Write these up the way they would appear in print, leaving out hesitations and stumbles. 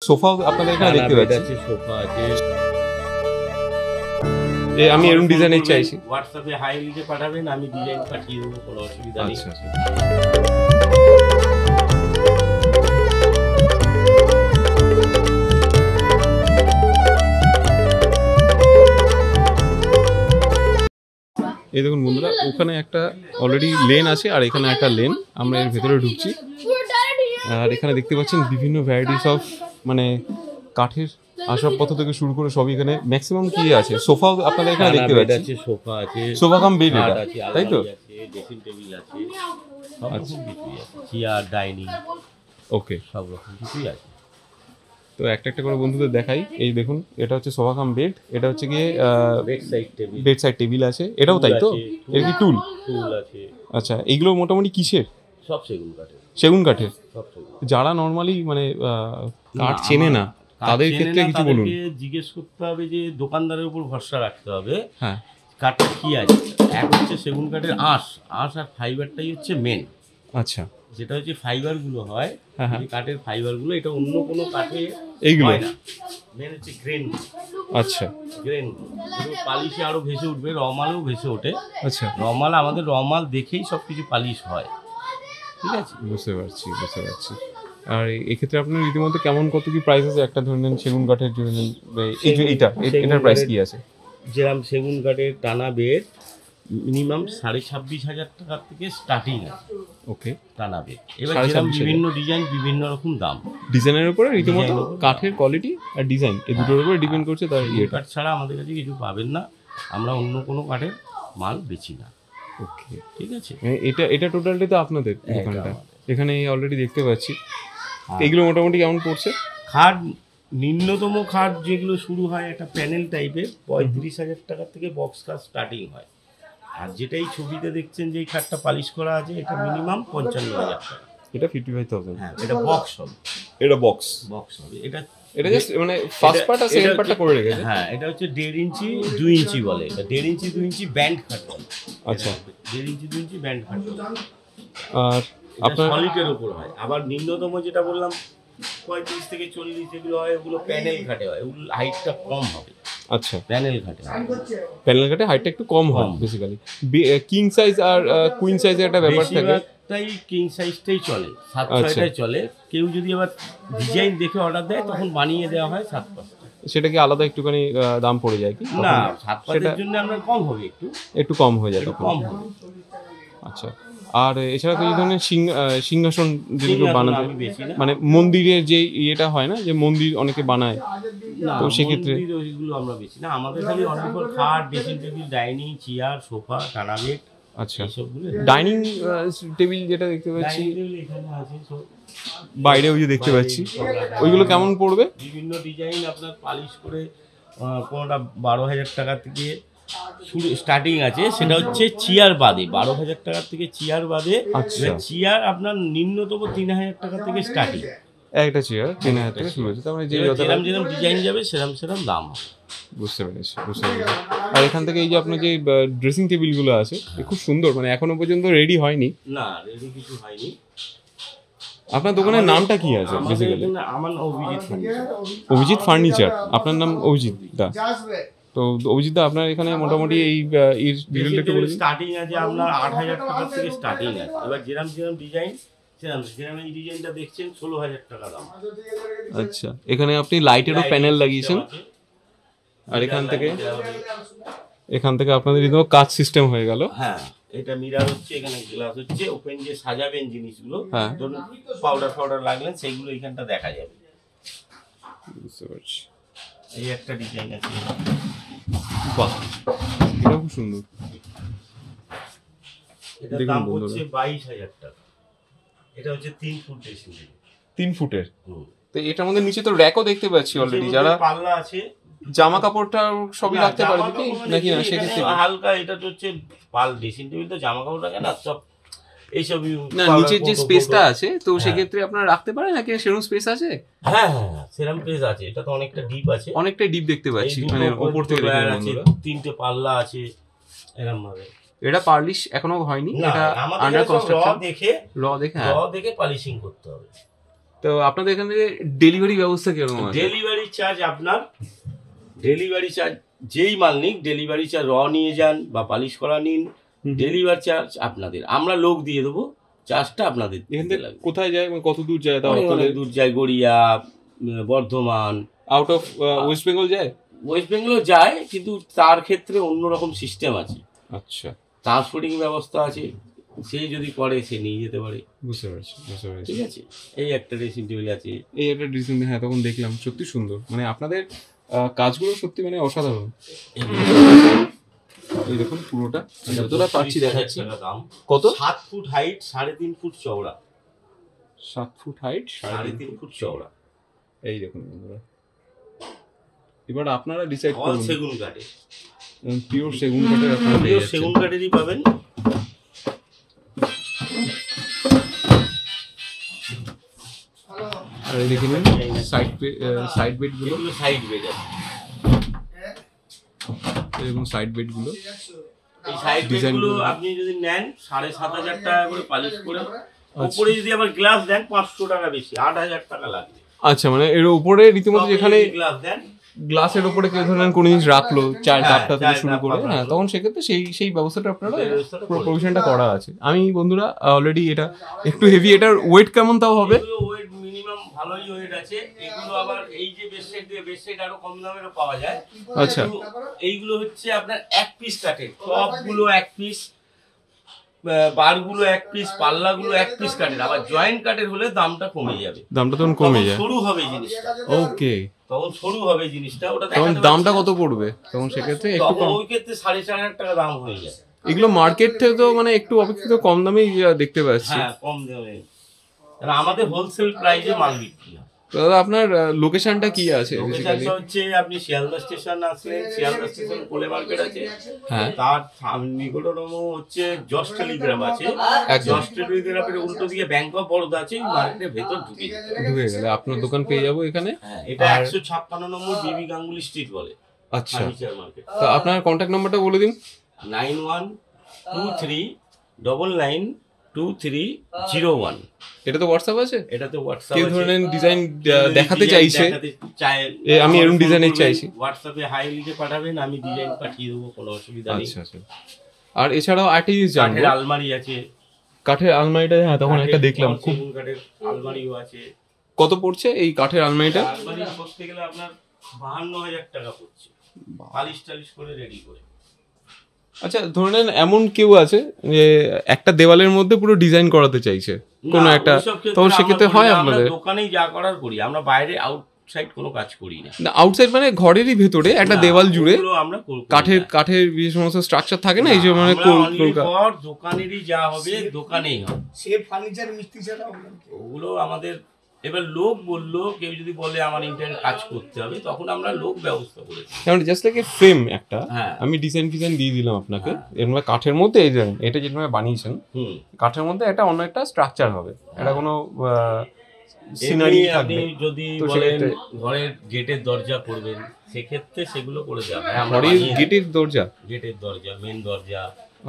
Sofa আপনাদের এখানে দেখতে পাচ্ছি, সোফা আছে। আমি এরকম ডিজাইনের চাইছি। হোয়াটসঅ্যাপে হাই লিখে পাঠাবেন, আমি ডিজাইন পাঠিয়ে দেবো, কোনো অসুবিধা নেই। আচ্ছা, এই দেখুন বন্ধুরা, ওখানে একটা অলরেডি লেন আছে আর এখানে একটা লেন, আমরা এর ভেতরে ঢুকছি। আর এখানে দেখতে পাচ্ছেন বিভিন্ন ভ্যারাইটিস অফ মানে কাঠের আসবাবপত্র থেকে শুরু করে সবই এখানে ম্যাক্সিমাম কি আছে। সোফা আপনাদের এখানে দেখতে পাচ্ছি, সোফা আছে, সোফা কাম বেড এটা, তাই তো? ড্রেসিং টেবিল আছে, সব রকম কিছুই আছে, চেয়ার, ডাইনিং, ওকে, সব রকম কিছুই আছে। তো একটা একটা করে বন্ধুদের দেখাই। এই দেখুন, এটা হচ্ছে সোফা কাম বেড, এটা হচ্ছে গিয়ে বেড সাইড টেবিল আছে, এটাও তাই তো? এর কি টুল আছে? আচ্ছা, এইগুলো মোটামুটি কিসের? সব সেগুন কাঠের। সেগুন কাঠের। সব সেগুন। যারা নর্মালি মানে কাঠ চেনে না তাদের ক্ষেত্রে কিছু বলুন। জিজ্ঞেস করতে হবে যে দোকানদারের উপর ভরসা রাখতে হবে। হ্যাঁ, কাঠটা কি আছে? এক হচ্ছে সেগুন কাঠের আঁশ আর ফাইবারটাই হচ্ছে মেন। আচ্ছা, যেটা হচ্ছে ফাইবারগুলো হয়, কাঠের ফাইবারগুলো, এটা অন্য কোনো কাঠে এইগুলো হয় না। মেন হচ্ছে গ্রেন। আচ্ছা, গ্রেন পালিশে আরো ভেসে উঠবে, রমালেও ভেসে ওঠে। আচ্ছা, রমাল আমাদের রমাল দেখেই সব কিছু পালিশ হয়, ঠিক আছে? বুঝতে পারছি, বুঝতে পারছি। আর এক্ষেত্রে আপনার রীতিমতো কেমন কত কি প্রাইস আছে? একটা ধরে নেন সেগুন কাঠের জন্য, এটার প্রাইস কি আছে? যেরকম সেগুন কাঠের টানা বেড মিনিমাম 26,500 টাকা থেকে স্টার্টিং আছে। ওকে, টানা বেড। এবার যেরকম বিভিন্ন ডিজাইন, বিভিন্ন রকম দাম। ডিজাইনের উপরে রীতিমতো কাঠের কোয়ালিটি আর ডিজাইন এই দুটোর উপরে ডিপেন্ড করছে। তার কাঠ ছাড়া আমাদের কাছে কিছু পাবেন না, আমরা অন্য কোনো কাঠের মাল বেচি না। ওকে, ঠিক আছে। এটা টোটালটি তো আপনাদের দোকানটা, এখানে অলরেডি দেখতে পাচ্ছি। এগুলো মোটামুটি কেমন পড়ছে? খাট, নিম্নতম খাট যেগুলো শুরু হয় একটা প্যানেল টাইপের, 35,000 টাকা থেকে বক্স খাট স্টার্টিং হয়। আর যেটা এই ছবিতে দেখছেন যে এই খাটটা পালিশ করা আছে, এটা মিনিমাম 55,000 টাকা। এটা 55,000। হ্যাঁ, এটা বক্স হবে। এটা বক্স হবে। এটা জাস্ট মানে ফার্স্ট পার্ট আর সেকেন্ড পার্টটা করে রেখেছে। হ্যাঁ, এটা হচ্ছে 1.5 ইঞ্চি 2 ইঞ্চি বলে, এটা 1.5 ইঞ্চি 2 ইঞ্চি ব্যান্ড খাট বলে। আচ্ছা, 1.5 ইঞ্চি 2 ইঞ্চি ব্যান্ড খাট বলে। আর আপনার সলিডের উপর হয়। আবার নিম্নতম যেটা বললাম 35 থেকে 40 যেগুলো হয়, ওগুলো প্যানেল খাটে হয়, ওগুলো হাইটটা কম হবে। আচ্ছা, প্যানেল খাটে হাইটটা একটু কম হয় বেসিক্যালি। কিং সাইজ আর কুইন সাইজের একটা ব্যাপার থাকে, তাই কিং সাইজটাই চলে, 7-6টাই চলে। কেউ যদি আবার ডিজাইন দেখে অর্ডার দেয় তখন বানিয়ে দেওয়া হয় 7-5। সেটা কি আলাদা একটুখানি দাম পড়ে যায় কি? না, 7-5-এর জন্য আমরা কম হবে, একটু কম হয়ে যায়, কম হবে। আচ্ছা, আর এছাড়া এই ধরনের সিংহাসন যেগুলো বানাতে, মানে মন্দিরের যে ইয়েটা হয় না, যে মন্দির অনেকে বানায়, তো সেক্ষেত্রে ওইগুলো আমরা বেশি না। আমাদের খালি অনেক খাট, dressing table, dining, chair, sofa, টানা বেড। আচ্ছা, ডাইনিং টেবিল যেটা দেখতে পাচ্ছি বাইরে, ওই যে দেখতে পাচ্ছি, ওইগুলো কেমন পড়বে? বিভিন্ন ডিজাইন আপনার পালিশ করে কোনোটা 12,000 টাকা থেকে শুরু স্টার্টিং আছে, সেটা হচ্ছে চেয়ার বাদে 12,000 টাকা থেকে চেয়ার বাদে। চেয়ার আপনার নিম্নতম 3,000 টাকা থেকে স্টার্টিং। একটা চেয়ার 3,000 টাকা শুরু হচ্ছে, তার মানে যেরকম ডিজাইন যাবে সেরকম দাম হবে। বুঝতে পেরেছি। আর এখান থেকে এই যে আপনার যে ড্রেসিং টেবিলগুলো আছে, খুব সুন্দর, মানে এখনো পর্যন্ত রেডি হয়নি। না, রেডি কিছু হয়নি। আপনার দোকানের নামটা কি আছে বেসিক্যালি? আমার অভিজিৎ ফার্নিচার। আপনার নাম অভিজিৎ দা? তো অভিজিৎ দা, আপনার এখানে মোটামুটি এই ডিটেইলটা একটু বলুন। স্টার্টিং আছে আপনার 8,000 টাকা থেকে স্টার্টিং আছে। এবার যেরকম ডিজাইন, যেরকম এই ডিজাইনটা দেখছেন 16,000 টাকা দাম। আচ্ছা, এখানে আপনি লাইটেরও প্যানেল লাগিয়েছেন, আর এখান থেকে আপনাদের এই কাচ সিস্টেম হয়ে গেল। হ্যাঁ, এটা মিরর হচ্ছে, এখানে গ্লাস হচ্ছে, ওপেন যে সাজাবেন জিনিসগুলো, ধরুন পাউডার লাগলেন, সেইগুলো এখানটা দেখা যাবে। বুঝতে পারছি। এই একটা ডিজাইন আছে, বাহ, এটা খুব সুন্দর। এটার দাম হচ্ছে 22,000 টাকা। এটা হচ্ছে 3 ফুট ড্রেসিং টেবিল। 3 ফুটের? তো এটার মধ্যে নিচে তো র্যাকও দেখতে পাচ্ছি অলরেডি, যারা পাল্লা আছে, জামা কাপড়টা সবই রাখতে পারবে কি নাকি? না, সেক্ষেত্রে হালকা, এটা তো হচ্ছে ড্রেসিং টেবিল, তো জামা কাপড় রাখে না সব এইসব। না, নিচের যে স্পেসটা আছে, তো সেক্ষেত্রে আপনারা রাখতে পারেন নাকি? সেরকম স্পেস আছে? হ্যাঁ, সেরকম স্পেস আছে। এটা তো অনেকটা ডিপ আছে, অনেকটা ডিপ দেখতে পাচ্ছি, মানে উপর থেকে আছে, 3টে পাল্লা আছে এরকম ভাবে। এটা পালিশ এখনো হয়নি, এটা আন্ডার কনস্ট্রাকশন। র দেখে পালিশিং করতে হবে। তো আপনাদের এখান থেকে ডেলিভারি ব্যবস্থা কিরকম আছে? ডেলিভারি চার্জ আপনার ডেলিভারি চার্জ যেই মাল নিক ডেলিভারি চার্জ র নিয়ে যান বা পালিশ করা নিন, ডেলিভারি চার্জ আপনাদের, আমরা লোক দিয়ে দেবো, চার্জটা আপনাদের। এখান থেকে কোথায় যায়, কত দূর যায়? তাও অনেক দূর যায়, Garia, Bardhaman, out of West Bengal যায়? ওয়েস্ট বেঙ্গলও যায়, কিন্তু তার ক্ষেত্রে অন্যরকম সিস্টেম আছে। আচ্ছা, ট্রান্সপোর্টিং ব্যবস্থা আছে, সে যদি করে সে নিয়ে যেতে পারে। বুঝতে পারছি। ঠিক আছে, এই একটা ড্রেসিং টেবিল আছে, এই একটা ড্রেসিং, হ্যাঁ তখন দেখলাম সত্যি সুন্দর, মানে আপনাদের কাজগুলো সত্যি মানে অসাধারণ। এই দেখুন পুরোটা যতটা পাচ্ছি দেখাচ্ছি। কত? 7 ফুট হাইট, 3.5 ফুট চওড়া। 7 ফুট হাইট, 3.5 ফুট চওড়া। এই দেখুন বন্ধুরা, এবার আপনারা ডিসাইড করুন। সেগুন কাঠে, পিওর সেগুন কাঠের, আপনারা পিওর সেগুন কাঠেরই পাবেন। আর এই দেখুন সাইড বেড গুলো, সাইড বেড আছে, এবং সাইড বেড গুলো, এই সাইড বেড গুলো আপনি যদি নেন 7,500 টাকা করে পালিশ করে, উপরে যদি আবার গ্লাস দেন 500 টাকা বেশি, 8,000 টাকা লাগবে। আচ্ছা, মানে এর উপরে রীতিমতো যেখানে গ্লাস দেন, গ্লাসের উপরে কেউ ধরেন কোনো জিনিস রাখলো, চায়ের কাপটা থেকে শুরু করে, হ্যাঁ তখন সেক্ষেত্রে সেই ব্যবস্থাটা আপনারা পুরো প্রভিশনটা করা আছে। আমি বন্ধুরা অলরেডি এটা একটু হেভি, এটার ওয়েট কেমন তাও হবে? ওয়েট মিনিমাম ভালোই ওয়েট আছে। এগুলো আবার এই যে বেডশিট আরো কম দামেরও পাওয়া যায়। আচ্ছা, এইগুলো হচ্ছে আপনার এক পিস কাঠের, টপগুলো এক পিস, বারগুলো এক পিস, পাল্লাগুলো এক পিস কাঠের। আবার জয়েন্ট কাঠের হলে দামটা কমে যাবে, দামটা তখন কমে যায়, সরু হবে জিনিসটা। ওকে, তখন সরু হবে জিনিসটা, ওটা তখন দামটা কত পড়বে তখন সেক্ষেত্রে? একটু কম, ওই ক্ষেত্রে 4,500 টাকা দাম হয়ে যায়। এগুলো মার্কেট থেকে তো মানে একটু অপেক্ষিত কম দামেই দেখতে পাচ্ছি। হ্যাঁ, কম দামে, আমাদের হোলসেল প্রাইসে মাল বিক্রি হয়। তো দাদা আপনার লোকেশনটা কি আছে? লোকেশনটা হচ্ছে আপনি শিয়ালদা স্টেশন আসলেন, শিয়ালদা স্টেশন কোলে মার্কেট আছে, হ্যাঁ তার নিকটতম হচ্ছে জজ টেলিগ্রাম আছে, জজ টেলিগ্রামের উল্টো দিকে ব্যাংক অফ বরোদা আছে, মার্কেটের ভেতর ঢুকে গেলে আপনার দোকান পেয়ে যাবো এখানে। এটা 156 নম্বর বিবি গাঙ্গুলি স্ট্রিট বলে। আচ্ছা, তো আপনার কন্ট্যাক্ট নাম্বারটা বলে দিন। 9123992301। এটা তো হোয়াটসঅ্যাপ আছে? এটা তো হোয়াটসঅ্যাপ কেউ আছে, ধরনের ডিজাইন দেখাতে চাইছে, আমি এরকম ডিজাইনের চাইছি, হোয়াটসঅ্যাপে হাই লিখে পাঠাবেন, আমি ডিজাইন পাঠিয়ে দেবো, কোনো অসুবিধা নেই। আচ্ছা আচ্ছা। আর এছাড়াও আরেকটা জিনিস জানবো, কাঠের আলমারি আছে। কাঠের আলমারিটা, হ্যাঁ তখন একটা দেখলাম, খুব কাঠের আলমারিও আছে। কত পড়ছে এই কাঠের আলমারিটা? আলমারি করতে গেলে আপনার 52,000 টাকা পড়ছে, পালিশ টালিশ করে রেডি করে। আচ্ছা, ধরে নেন এমন কেউ আছে যে একটা দেওয়ালের মধ্যে পুরো ডিজাইন করাতে চাইছে কোনো একটা, তখন সেক্ষেত্রে হয় আপনাদের? দোকানেই যা করার করি আমরা, বাইরে আউটসাইড কোনো কাজ করি না। আউটসাইড মানে ঘরেরই ভেতরে একটা দেওয়াল জুড়ে আমরা কাঠের যে সমস্ত স্ট্রাকচার থাকে না, এই যে মানে দোকানেরই যা হবে দোকানেই হবে, সে ফার্নিচার মিস্ত্রি ছাড়া ওগুলো আমাদের। এবার লোক বললো, কেউ যদি বলে আমার ইন্টারনেট কাজ করতে হবে, তখন আমরা লোক ব্যবস্থা করেছি। যেমন জাস্ট লাইক ফ্রেম একটা, হ্যাঁ আমি ডিজাইন দিয়ে দিলাম আপনাকে, এর মধ্যে কাঠের মধ্যে এই যে এটা যেটা বানিয়েছেন কাঠের মধ্যে একটা অন্য একটা স্ট্রাকচার হবে, এটা কোনো সিনারি থাকবে। যদি বলেন ঘরের গেটের দরজা করবেন, সেক্ষেত্রে সেগুলো করে দেওয়া হয়। আমরা গেটের দরজা, মেন দরজা,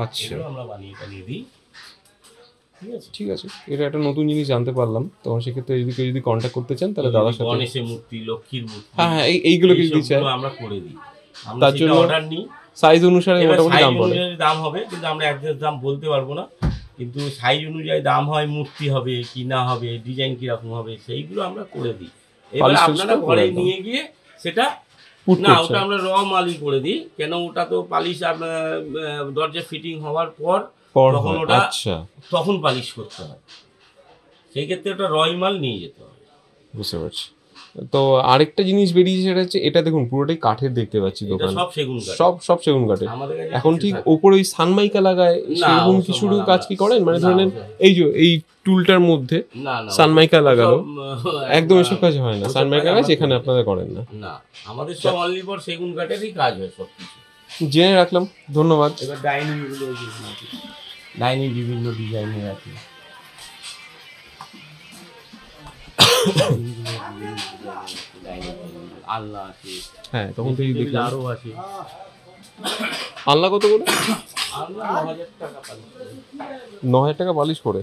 আচ্ছা আমরা বানিয়ে দিই। ঠিক আছে, এটা একটা নতুন জিনিস জানতে পারলাম। তখন সেক্ষেত্রে যদি কন্ট্যাক্ট করতে চান তাহলে দাদার সাথে, গণেশের মূর্তি, লক্ষ্মীর মূর্তি, হ্যাঁ এইগুলো দিতে চাই, আমরা করে দিই। তার জন্য অর্ডার নিই, সাইজ অনুসারে মোটামুটি দাম হবে, কিন্তু আমরা একজাস্ট দাম বলতে পারবো না, কিন্তু সাইজ অনুযায়ী দাম হয়। মূর্তি হবে কি না হবে, ডিজাইন কিরকম হবে, সেইগুলো আমরা করে দিই। এবার আপনারা ঘরে নিয়ে গিয়ে সেটা না, ওটা আমরা র মালই করে দিই, কেন ওটা তো পালিশ আপনার দরজা ফিটিং হওয়ার পর তখন ওটা তখন পালিশ করতে হয়, সেই ক্ষেত্রে ওটা রয় মাল নিয়ে যেতে হবে। বুঝতে পারছি। তো আরেকটা জিনিস বেরিয়েছে, সেটা হচ্ছে এটা দেখুন পুরোটাই কাঠের দেখতে পাচ্ছি দোকান, সব সেগুন কাঠ, সব সেগুন কাঠের। এখন ঠিক ওপরে ওই সানমাইকা লাগায় সেরকম কিছু কাজ কি করেন? মানে ধরেন এই যে এই টুলটার মধ্যে সানমাইকা লাগালো, একদম এসব কাজ হয় না, সানমাইকা কাজ এখানে আপনারা করেন না? না, আমাদের সব অনলি ফর সেগুন কাঠেরই কাজ হয় সব কিছু। জেনে রাখলাম, ধন্যবাদ। এবার ডাইনিং বিভিন্ন ডিজাইনের আছে, আলনা আছে, হ্যাঁ তখন তো আরো আছে। আলনা কত করে? আলনা 9,000 টাকা পালিশ করে। 9,000 টাকা পালিশ করে?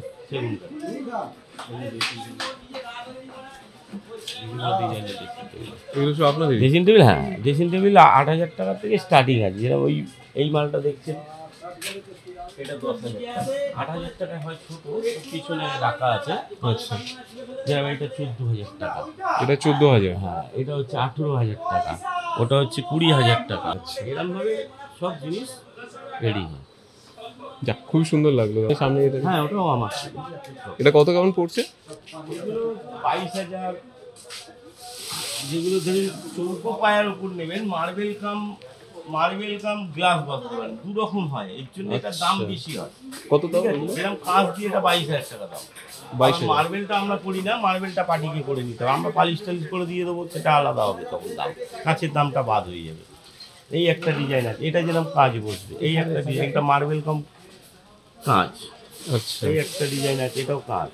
ডিজাইনের ড্রেসিং টেবিল। এগুলো সব আপনাদের? ড্রেসিং টেবিল, হ্যাঁ ড্রেসিং টেবিল 8,000 টাকা থেকে স্টার্টিং আছে। যেরকম এই মালটা দেখছেন, এটা 10,000 টাকা। 8,000 টাকা হয় ছোট, পিছনে রাখা আছে। আচ্ছা, যেরকম এটা 14,000 টাকা। এটা 14,000? হ্যাঁ, এটা হচ্ছে 18,000 টাকা, ওটা হচ্ছে 20,000 টাকা। এরকম ভাবে সব জিনিস রেডি হয়। যাক, খুব সুন্দর লাগলো সামনে এটা। হ্যাঁ, ওটাও আমার। এটা কত কেমন পড়ছে? এগুলো 22,000। যেগুলো ধরুন চৌকো পায়ার উপর নেবেন, মার্বেল কাম গ্লাস বসাতে পারেন, দু রকম হয়, এর জন্য এটার দাম বেশি হয়। কত দাম? যেরকম কাঁচ দিয়ে এটা 22,000 টাকা দাম। 22,000? মার্বেলটা আমরা করি না, মার্বেলটা পার্টিকে করে নিতে হবে, আমরা পালিশ টালিশ করে দিয়ে দেবো, সেটা আলাদা হবে তখন দাম, কাঁচের দামটা বাদ হয়ে যাবে। এই একটা ডিজাইন আছে, এটা যেরকম কাজ বসবে, এই একটা ডিজাইন, একটা মার্বেল কাম কাঁচ। আচ্ছা, এই একটা ডিজাইন আছে, এটাও কাঁচ।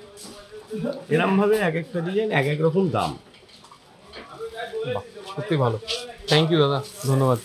এরকম ভাবে এক একটা ডিজাইন এক এক রকম দাম। সত্যি ভালো। থ্যাংক ইউ দাদা, ধন্যবাদ।